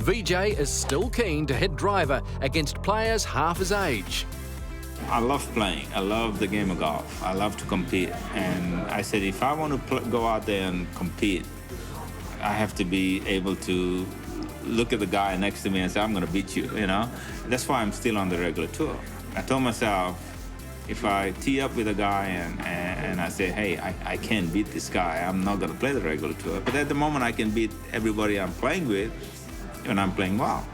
Vijay is still keen to hit driver against players half his age. I love playing. I love the game of golf. I love to compete. And I said, if I want to go out there and compete, I have to be able to look at the guy next to me and say, I'm going to beat you, you know? That's why I'm still on the regular tour. I told myself, if I tee up with a guy and I say, hey, I can't beat this guy, I'm not going to play the regular tour. But at the moment, I can beat everybody I'm playing with when I'm playing well.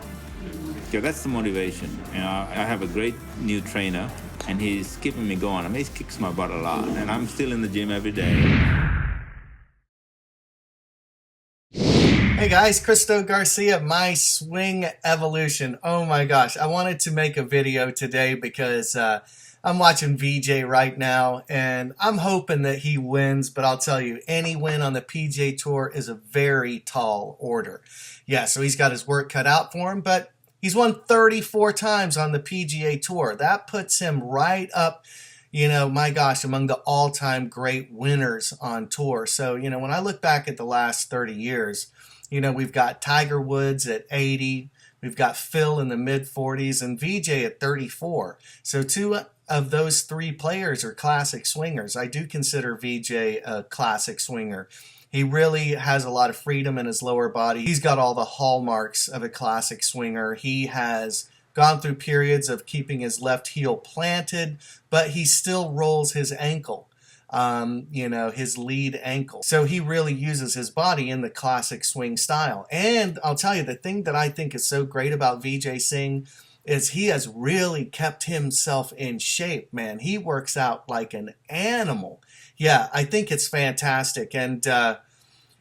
So that's the motivation. You know, I have a great new trainer, and he's keeping me going. I mean, he kicks my butt a lot, and I'm still in the gym every day. Hey guys, Christo Garcia, My Swing Evolution. Oh my gosh, I wanted to make a video today because I'm watching Vijay right now, and I'm hoping that he wins, but I'll tell you, any win on the PGA Tour is a very tall order. Yeah, so he's got his work cut out for him, but he's won 34 times on the PGA Tour. That puts him right up, you know, my gosh, among the all-time great winners on tour. So, you know, when I look back at the last 30 years, you know, we've got Tiger Woods at 80, we've got Phil in the mid-40s, and Vijay at 34. So two of those three players are classic swingers. I do consider Vijay a classic swinger. He really has a lot of freedom in his lower body. He's got all the hallmarks of a classic swinger. He has gone through periods of keeping his left heel planted, but he still rolls his ankle, you know, his lead ankle. So he really uses his body in the classic swing style. And I'll tell you, the thing that I think is so great about Vijay Singh is he has really kept himself in shape, man. He works out like an animal. Yeah, I think it's fantastic. And,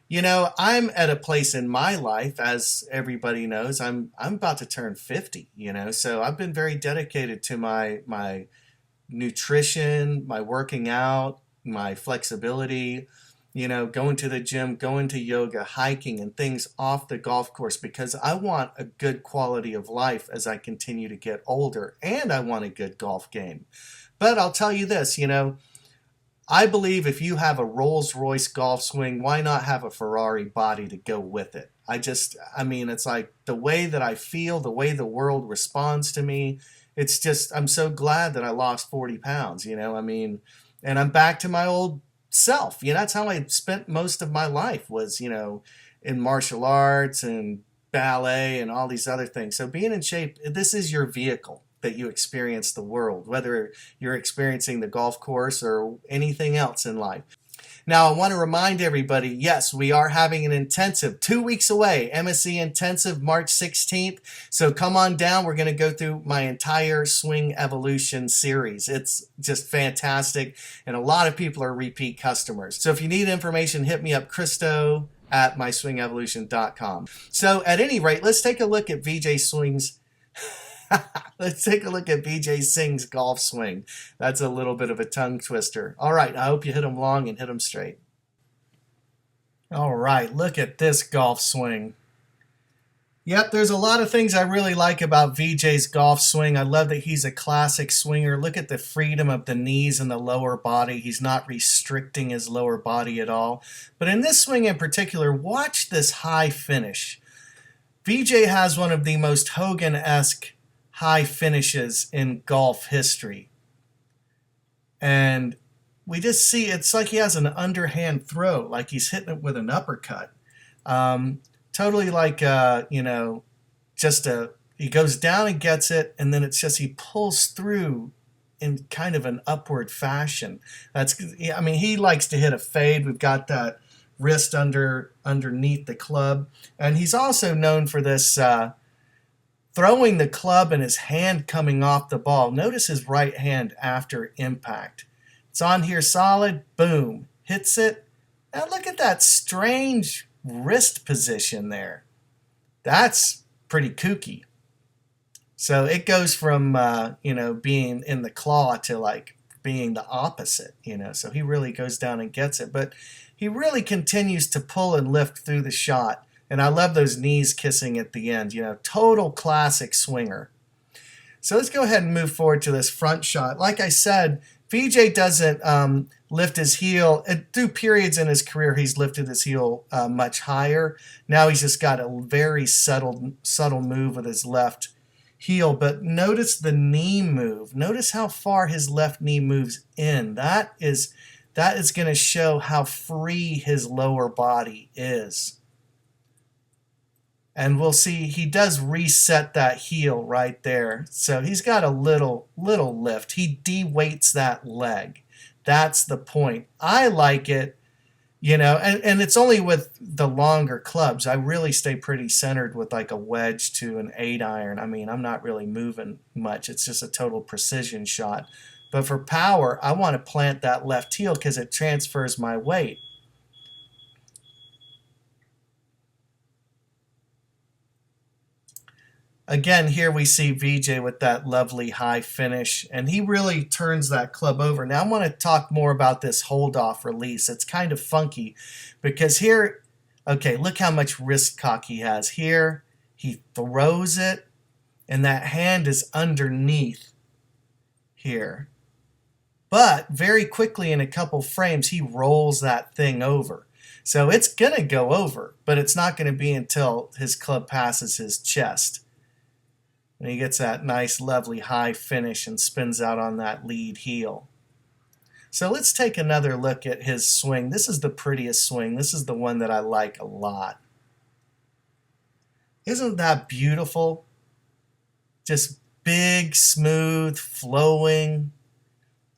you know, I'm at a place in my life, as everybody knows, I'm about to turn 50, you know, so I've been very dedicated to my nutrition, my working out, my flexibility, you know, going to the gym, going to yoga, hiking, and things off the golf course, because I want a good quality of life as I continue to get older, and I want a good golf game. But I'll tell you this, you know, I believe if you have a Rolls-Royce golf swing, why not have a Ferrari body to go with it? I mean, it's like the way that I feel, the way the world responds to me, it's just, I'm so glad that I lost 40 pounds, you know, I mean, and I'm back to my old self. You know, that's how I spent most of my life, was, you know, in martial arts and ballet and all these other things. So being in shape, this is your vehicle that you experience the world, whether you're experiencing the golf course or anything else in life. Now, I want to remind everybody, yes, we are having an intensive 2 weeks away, MSC Intensive, March 16th. So come on down. We're going to go through my entire Swing Evolution series. It's just fantastic, and a lot of people are repeat customers. So if you need information, hit me up, Christo at myswingevolution.com. So at any rate, let's take a look at Vijay Singh's Let's take a look at Vijay Singh's golf swing. That's a little bit of a tongue twister. All right, I hope you hit them long and hit them straight. All right, look at this golf swing. Yep, there's a lot of things I really like about Vijay's golf swing. I love that he's a classic swinger. Look at the freedom of the knees and the lower body. He's not restricting his lower body at all. But in this swing in particular, watch this high finish. Vijay has one of the most Hogan-esque high finishes in golf history. And we just see, it's like he has an underhand throw, like he's hitting it with an uppercut. Totally like, you know, just he goes down and gets it, and then it's just he pulls through in kind of an upward fashion. I mean, he likes to hit a fade. We've got that wrist underneath the club. And he's also known for this throwing the club and his hand coming off the ball. Notice his right hand after impact. It's on here solid, boom, hits it. Now look at that strange wrist position there. That's pretty kooky. So it goes from, you know, being in the claw to like being the opposite, you know. So he really goes down and gets it. But he really continues to pull and lift through the shot. And I love those knees kissing at the end, you know, total classic swinger. So let's go ahead and move forward to this front shot. Like I said, Vijay doesn't lift his heel. And through periods in his career, he's lifted his heel much higher. Now he's just got a very subtle move with his left heel. But notice the knee move. Notice how far his left knee moves in. That is going to show how free his lower body is. And we'll see he does reset that heel right there. So he's got a little lift. He de-weights that leg. That's the point. I like it, you know, and it's only with the longer clubs. I really stay pretty centered with like a wedge to an 8-iron. I mean, I'm not really moving much. It's just a total precision shot. But for power, I want to plant that left heel because it transfers my weight. Again, here we see Vijay with that lovely high finish, and he really turns that club over. Now I want to talk more about this hold-off release. It's kind of funky because here, okay, look how much wrist cock he has. Here, he throws it, and that hand is underneath here. But very quickly in a couple frames, he rolls that thing over. So it's going to go over, but it's not going to be until his club passes his chest. And he gets that nice, lovely high finish and spins out on that lead heel. So let's take another look at his swing. This is the prettiest swing. This is the one that I like a lot. Isn't that beautiful? Just big, smooth, flowing.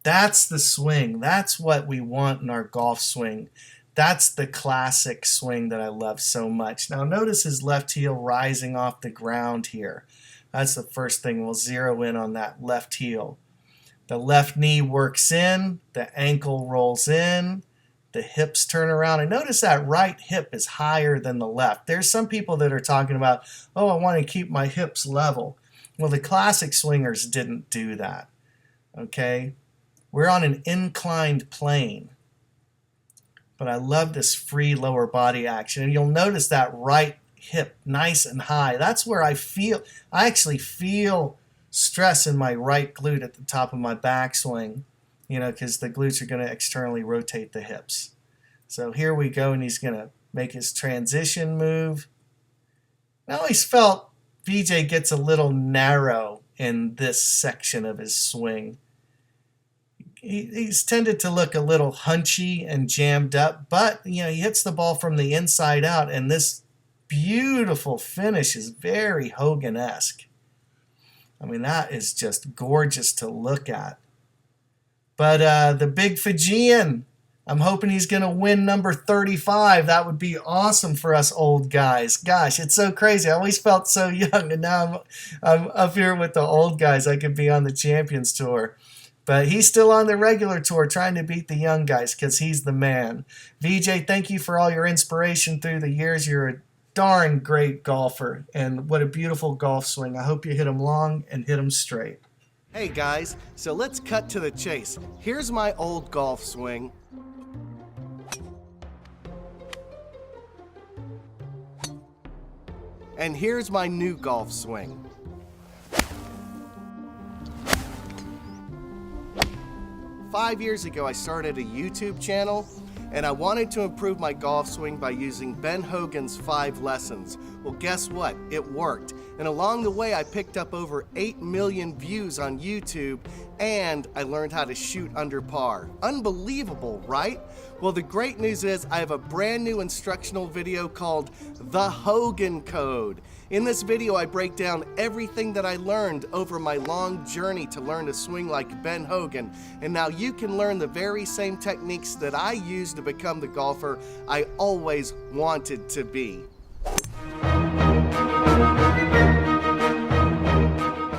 That's the swing. That's what we want in our golf swing. That's the classic swing that I love so much. Now notice his left heel rising off the ground here. That's the first thing. We'll zero in on that left heel. The left knee works in, the ankle rolls in, the hips turn around. And notice that right hip is higher than the left. There's some people that are talking about, oh, I want to keep my hips level. Well, the classic swingers didn't do that. Okay? We're on an inclined plane. But I love this free lower body action. And you'll notice that right hip nice and high. That's where I actually feel stress in my right glute at the top of my backswing, you know, because the glutes are going to externally rotate the hips. So here we go, and he's going to make his transition move. I always felt Vijay gets a little narrow in this section of his swing. He's tended to look a little hunchy and jammed up, but you know, he hits the ball from the inside out, and this beautiful finish is very Hogan-esque. I mean, that is just gorgeous to look at. But the big Fijian, I'm hoping he's going to win number 35. That would be awesome for us old guys. Gosh, it's so crazy. I always felt so young, and now I'm up here with the old guys. I could be on the Champions Tour. But he's still on the regular tour trying to beat the young guys because he's the man. Vijay, thank you for all your inspiration through the years. You're a darn great golfer, and what a beautiful golf swing. I hope you hit them long and hit them straight. Hey guys, so let's cut to the chase. Here's my old golf swing. And here's my new golf swing. Five years ago, I started a YouTube channel, and I wanted to improve my golf swing by using Ben Hogan's 5 lessons. Well, guess what? It worked. And along the way, I picked up over 8 million views on YouTube, and I learned how to shoot under par. Unbelievable, right? Well, the great news is I have a brand new instructional video called The Hogan Code. In this video, I break down everything that I learned over my long journey to learn to swing like Ben Hogan. And now you can learn the very same techniques that I used to become the golfer I always wanted to be.